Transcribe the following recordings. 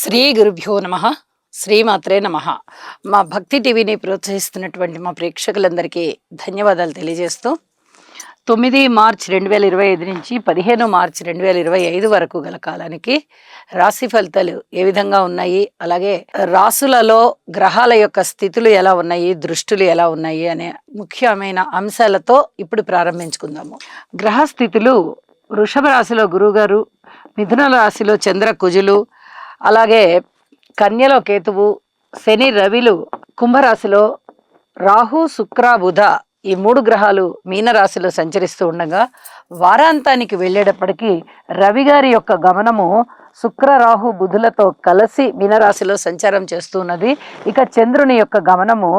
శ్రీ గురుభ్యో నమ. శ్రీమాత్రే నమ. మా భక్తి టీవీని ప్రోత్సహిస్తున్నటువంటి మా ప్రేక్షకులందరికీ ధన్యవాదాలు తెలియజేస్తూ 9 మార్చి 2025 నుంచి 15 మార్చి 2025 వరకు గల కాలానికి రాశి ఫలితాలు ఏ విధంగా ఉన్నాయి, అలాగే రాసులలో గ్రహాల యొక్క స్థితులు ఎలా ఉన్నాయి, దృష్టులు ఎలా ఉన్నాయి అనే ముఖ్యమైన అంశాలతో ఇప్పుడు ప్రారంభించుకుందాము. గ్రహ స్థితులు: వృషభ రాశిలో గురువుగారు, మిథున రాశిలో చంద్ర కుజులు, అలాగే కన్యలో కేతువు, శని రవిలు, కుంభరాశిలో రాహు శుక్ర బుధ ఈ 3 గ్రహాలు మీనరాశిలో సంచరిస్తూ ఉండగా వారాంతానికి వెళ్ళేటప్పటికీ రవి గారి యొక్క గమనము శుక్ర రాహు బుధులతో కలిసి మీనరాశిలో సంచారం చేస్తున్నది. ఇక చంద్రుని యొక్క గమనము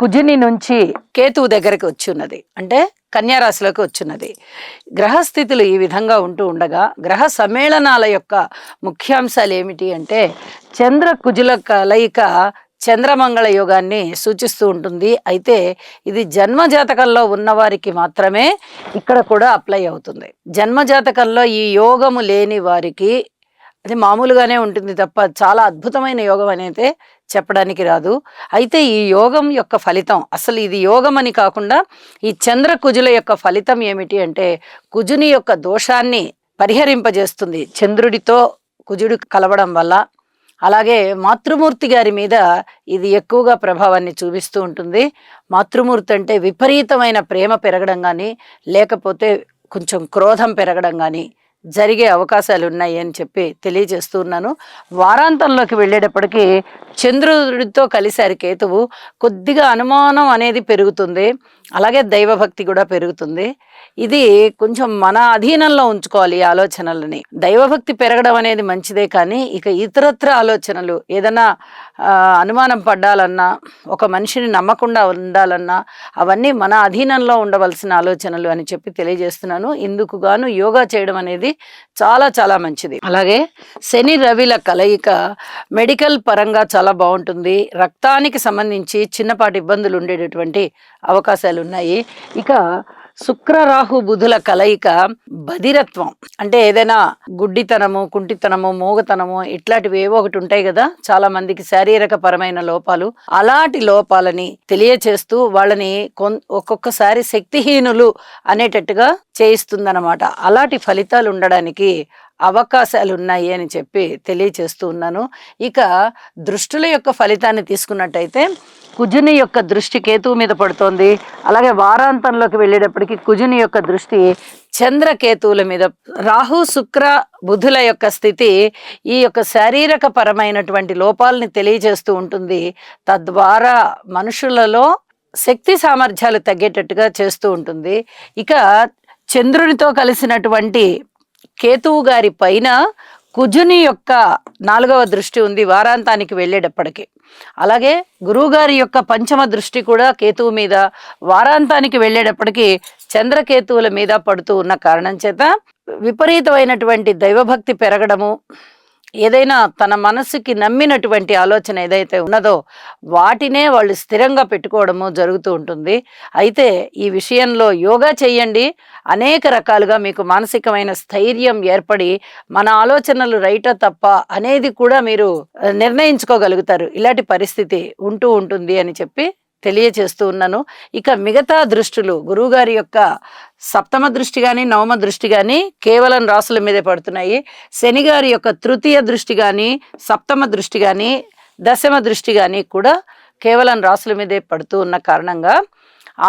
కుజుని నుంచి కేతువు దగ్గరికి వచ్చున్నది, అంటే కన్యారాశిలోకి వచ్చున్నది. గ్రహస్థితులు ఈ విధంగా ఉంటూ ఉండగా గ్రహ సమ్మేళనాల యొక్క ముఖ్యాంశాలు ఏమిటి అంటే చంద్ర కుజుల కలయిక చంద్రమంగళ యోగాన్ని సూచిస్తూ ఉంటుంది. అయితే ఇది జన్మజాతకంలో ఉన్నవారికి మాత్రమే ఇక్కడ కూడా అప్లై అవుతుంది. జన్మజాతకంలో ఈ యోగము లేని వారికి అది మామూలుగానే ఉంటుంది తప్ప చాలా అద్భుతమైన యోగం అనేది చెప్పడానికి రాదు. అయితే ఈ యోగం యొక్క ఫలితం, అసలు ఇది యోగం అని కాకుండా ఈ చంద్ర కుజుల యొక్క ఫలితం ఏమిటి అంటే కుజుని యొక్క దోషాన్ని పరిహరింపజేస్తుంది చంద్రుడితో కుజుడు కలవడం వల్ల. అలాగే మాతృమూర్తి గారి మీద ఇది ఎక్కువగా ప్రభావాన్ని చూపిస్తూ ఉంటుంది. మాతృమూర్తి అంటే విపరీతమైన ప్రేమ పెరగడం కానీ, లేకపోతే కొంచెం క్రోధం పెరగడం కానీ జరిగే అవకాశాలు ఉన్నాయి అని చెప్పి తెలియజేస్తూ ఉన్నాను. వారాంతంలోకి వెళ్ళేటప్పటికీ చంద్రుడితో కలిసారి కేతువు, కొద్దిగా అనుమానం అనేది పెరుగుతుంది, అలాగే దైవభక్తి కూడా పెరుగుతుంది. ఇది కొంచెం మన అధీనంలో ఉంచుకోవాలి ఈ ఆలోచనలని. దైవభక్తి పెరగడం అనేది మంచిదే, కానీ ఇక ఇతరత్ర ఆలోచనలు ఏదైనా అనుమానం పడ్డాలన్నా, ఒక మనిషిని నమ్మకుండా ఉండాలన్నా అవన్నీ మన అధీనంలో ఉండవలసిన ఆలోచనలు అని చెప్పి తెలియజేస్తున్నాను. ఇందుకు గాను యోగా చేయడం అనేది చాలా చాలా మంచిది. అలాగే శని రవిల కలయిక మెడికల్ పరంగా చాలా బాగుంటుంది. రక్తానికి సంబంధించి చిన్నపాటి ఇబ్బందులు ఉండేటటువంటి అవకాశాలు ఉన్నాయి. ఇక శుక్ర రాహు బుధుల కలయిక బధిరత్వం, అంటే ఏదైనా గుడ్డితనము, కుంటితనము, మూగతనము ఇట్లాంటివి ఏవో ఒకటి ఉంటాయి కదా చాలా మందికి, శారీరక పరమైన లోపాలు, అలాంటి లోపాలని తెలియచేస్తూ వాళ్ళని ఒక్కొక్కసారి శక్తిహీనులు అనేటట్టుగా చేయిస్తుందన్నమాట. అలాంటి ఫలితాలు ఉండడానికి అవకాశాలు ఉన్నాయి అని చెప్పి తెలియచేస్తూ ఉన్నాను. ఇక దృష్టుల యొక్క ఫలితాన్ని తీసుకున్నట్టయితే కుజుని యొక్క దృష్టి కేతువు మీద పడుతోంది. అలాగే వారాంతంలోకి వెళ్ళేటప్పటికి కుజుని యొక్క దృష్టి చంద్రకేతువుల మీద. రాహు శుక్ర బుధుల యొక్క స్థితి ఈ యొక్క శారీరక పరమైనటువంటి లోపాలని తెలియజేస్తూ ఉంటుంది. తద్వారా మనుషులలో శక్తి సామర్థ్యాలు తగ్గేటట్టుగా చేస్తూ ఉంటుంది. ఇక చంద్రునితో కలిసినటువంటి కేతువు గారి పైన కుజుని యొక్క 4వ దృష్టి ఉంది వారాంతానికి వెళ్ళేటప్పటికి. అలాగే గురువుగారి యొక్క 5వ దృష్టి కూడా కేతువు మీద వారాంతానికి వెళ్ళేటప్పటికి చంద్రకేతువుల మీద పడుతూ ఉన్న కారణం చేత విపరీతమైనటువంటి దైవభక్తి పెరగడము, ఏదైనా తన మనసుకి నమ్మినటువంటి ఆలోచన ఏదైతే ఉన్నదో వాటినే వాళ్ళు స్థిరంగా పెట్టుకోవడము జరుగుతూ ఉంటుంది. అయితే ఈ విషయంలో యోగా చేయండి, అనేక రకాలుగా మీకు మానసికమైన స్థైర్యం ఏర్పడి మన ఆలోచనలు రైటా తప్ప అనేది కూడా మీరు నిర్ణయించుకోగలుగుతారు. ఇలాంటి పరిస్థితి ఉంటూ ఉంటుంది అని చెప్పి తెలియచేస్తూ ఉన్నాను. ఇక మిగతా దృష్టులు గురువుగారి యొక్క 7వ దృష్టి కానీ 9వ దృష్టి కానీ కేవలం రాసుల మీదే పడుతున్నాయి. శని గారి యొక్క 3య దృష్టి కానీ 7వ దృష్టి కానీ 10వ దృష్టి కానీ కూడా కేవలం రాసుల మీదే పడుతూ ఉన్న కారణంగా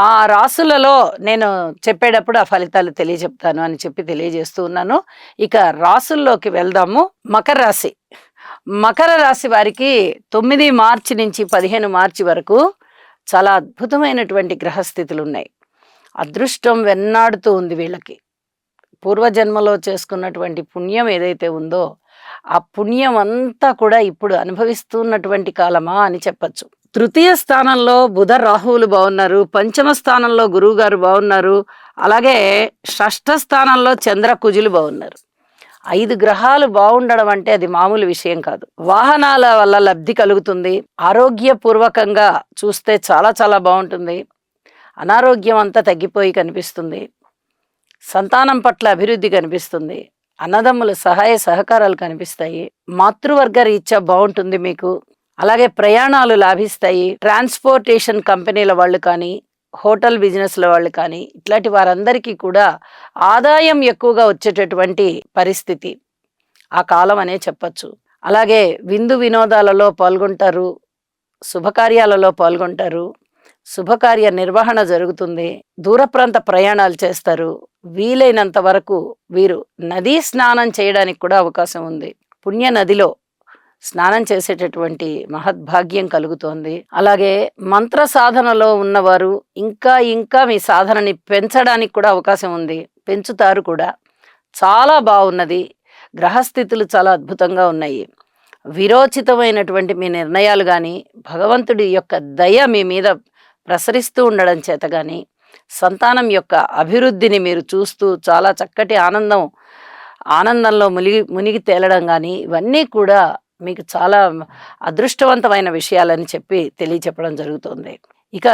ఆ రాసులలో నేను చెప్పేటప్పుడు ఆ ఫలితాలు తెలియజెప్తాను అని చెప్పి తెలియజేస్తూ ఉన్నాను. ఇక రాసుల్లోకి వెళ్దాము. మకర రాశి. మకర రాశి వారికి 9 మార్చి నుంచి 15 మార్చి వరకు చాలా అద్భుతమైనటువంటి గ్రహస్థితులు ఉన్నాయి. అదృష్టం వెన్నాడుతూ ఉంది వీళ్ళకి. పూర్వజన్మలో చేసుకున్నటువంటి పుణ్యం ఏదైతే ఉందో ఆ పుణ్యం అంతా కూడా ఇప్పుడు అనుభవిస్తున్నటువంటి కాలమా అని చెప్పచ్చు. 3య స్థానంలో బుధ రాహువులు బాగున్నారు, 5వ స్థానంలో గురువు గారు బాగున్నారు, అలాగే 6ఠ స్థానంలో చంద్ర కుజులు బాగున్నారు. 5 గ్రహాలు బాగుండడం అంటే అది మామూలు విషయం కాదు. వాహనాల వల్ల లబ్ధి కలుగుతుంది. ఆరోగ్యపూర్వకంగా చూస్తే చాలా చాలా బాగుంటుంది. అనారోగ్యం అంతా తగ్గిపోయి కనిపిస్తుంది. సంతానం పట్ల అభివృద్ధి కనిపిస్తుంది. అన్నదమ్ముల సహాయ సహకారాలు కనిపిస్తాయి. మాతృవర్గ రీత్యా బాగుంటుంది మీకు. అలాగే ప్రయాణాలు లాభిస్తాయి. ట్రాన్స్పోర్టేషన్ కంపెనీల వాళ్ళు కానీ, హోటల్ బిజినెస్ల వాళ్ళు కానీ, ఇట్లాంటి వారందరికీ కూడా ఆదాయం ఎక్కువగా వచ్చేటటువంటి పరిస్థితి ఆ కాలం అనే చెప్పచ్చు. అలాగే విందు వినోదాలలో పాల్గొంటారు, శుభకార్యాలలో పాల్గొంటారు, శుభకార్య నిర్వహణ జరుగుతుంది, దూర ప్రాంత ప్రయాణాలు చేస్తారు. వీలైనంత వరకు వీరు నదీ స్నానం చేయడానికి కూడా అవకాశం ఉంది. పుణ్య నదిలో స్నానం చేసేటటువంటి మహద్భాగ్యం కలుగుతోంది. అలాగే మంత్ర సాధనలో ఉన్నవారు ఇంకా ఇంకా మీ సాధనని పెంచడానికి కూడా అవకాశం ఉంది, పెంచుతారు కూడా. చాలా బాగున్నది. గ్రహస్థితులు చాలా అద్భుతంగా ఉన్నాయి. విరోచితమైనటువంటి మీ నిర్ణయాలు కానీ, భగవంతుడి యొక్క దయ మీ మీద ప్రసరిస్తూ ఉండడం చేత కానీ, సంతానం యొక్క అభివృద్ధిని మీరు చూస్తూ చాలా చక్కటి ఆనందంలో మునిగి తేలడం కానీ, ఇవన్నీ కూడా మీకు చాలా అదృష్టవంతమైన విషయాలని చెప్పి తెలియచెప్పడం జరుగుతుంది. ఇక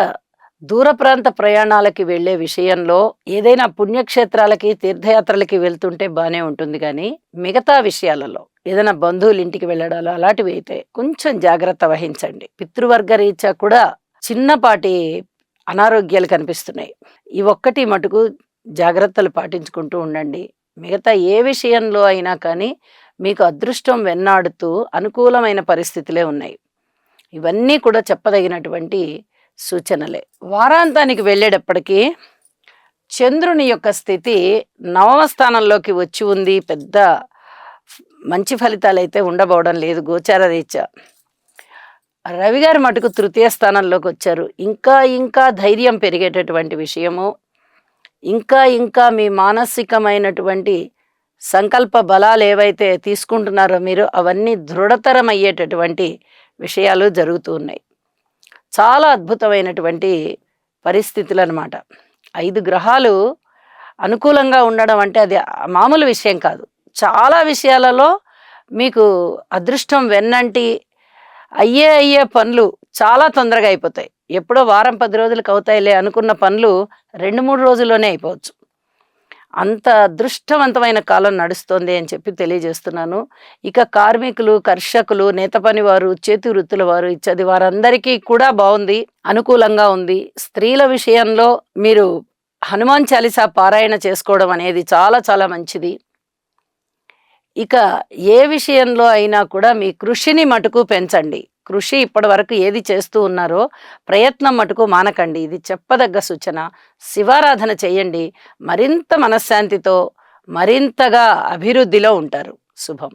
దూర ప్రాంత ప్రయాణాలకి వెళ్ళే విషయంలో ఏదైనా పుణ్యక్షేత్రాలకి తీర్థయాత్రలకి వెళ్తుంటే బాగానే ఉంటుంది, కానీ మిగతా విషయాలలో ఏదైనా బంధువుల ఇంటికి వెళ్ళడాలు అలాంటివి అయితే కొంచెం జాగ్రత్త వహించండి. పితృవర్గ రీత్యా కూడా చిన్నపాటి అనారోగ్యాలు కనిపిస్తున్నాయి. ఈ ఒక్కటి మటుకు జాగ్రత్తలు పాటించుకుంటూ ఉండండి. మిగతా ఏ విషయంలో అయినా కానీ మీకు అదృష్టం వెన్నాడుతూ అనుకూలమైన పరిస్థితులే ఉన్నాయి. ఇవన్నీ కూడా చెప్పదగినటువంటి సూచనలే. వారాంతానికి వెళ్ళేటప్పటికీ చంద్రుని యొక్క స్థితి నవమ స్థానంలోకి వచ్చి ఉంది. పెద్ద మంచి ఫలితాలు అయితే ఉండబోవడం లేదు గోచార రీత్యా. రవి గారు మటుకు తృతీయ స్థానంలోకి వచ్చారు. ఇంకా ఇంకా ధైర్యం పెరిగేటటువంటి విషయము, ఇంకా ఇంకా మీ మానసికమైనటువంటి సంకల్ప బలాలు ఏవైతే తీసుకుంటున్నారో మీరు, అవన్నీ దృఢతరం అయ్యేటటువంటి విషయాలు జరుగుతూ ఉన్నాయి. చాలా అద్భుతమైనటువంటి పరిస్థితులు అన్నమాట. 5 గ్రహాలు అనుకూలంగా ఉండడం అంటే అది మామూలు విషయం కాదు. చాలా విషయాలలో మీకు అదృష్టం వెన్నంటి అయ్యే పనులు చాలా తొందరగా అయిపోతాయి. ఎప్పుడో వారం 10 రోజులకు అవుతాయిలే అనుకున్న పనులు 2-3 రోజుల్లోనే అయిపోవచ్చు. అంత అదృష్టవంతమైన కాలం నడుస్తోంది అని చెప్పి తెలియజేస్తున్నాను. ఇక కార్మికులు, కర్షకులు, నేత పని వారు, చేతి వృత్తుల వారు, ఇచ్చది వారందరికీ కూడా బాగుంది, అనుకూలంగా ఉంది. స్త్రీల విషయంలో మీరు హనుమాన్ చాలీసా పారాయణ చేసుకోవడం అనేది చాలా చాలా మంచిది. ఇక ఏ విషయంలో అయినా కూడా మీ కృషిని మటుకు పెంచండి. కృషి ఇప్పటి వరకు ఏది చేస్తూ ఉన్నారో ప్రయత్నం మటుకు మానకండి. ఇది చెప్పదగ్గ సూచన. శివారాధన చేయండి. మరింత మనశ్శాంతితో మరింతగా అభివృద్ధిలో ఉంటారు. శుభం.